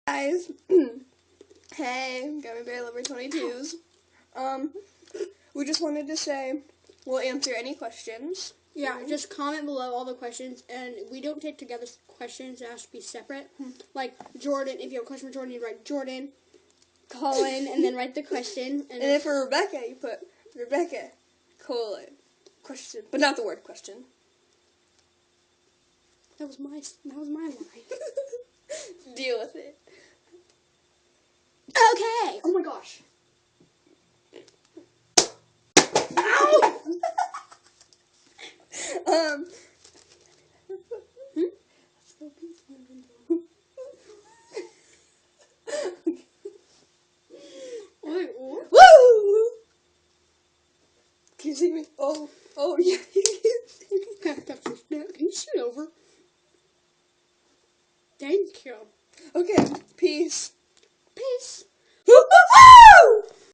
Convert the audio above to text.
Guys, hey, Gummy Bear Lover 22s. We just wanted to say we'll answer any questions. Yeah, just comment below all the questions, and we don't take together questions. It has to be separate. Like Jordan, if you have a question for Jordan, you write Jordan, colon, and then write the question. And then for Rebecca, you put Rebecca, colon, question, but not the word question. That was my line. Deal with it. Okay. Oh my gosh. Ow! Wait, what? Woo! Can you see me? Oh, yeah, you can see me. Can you scoot over? Thank you. Okay, peace. Peace.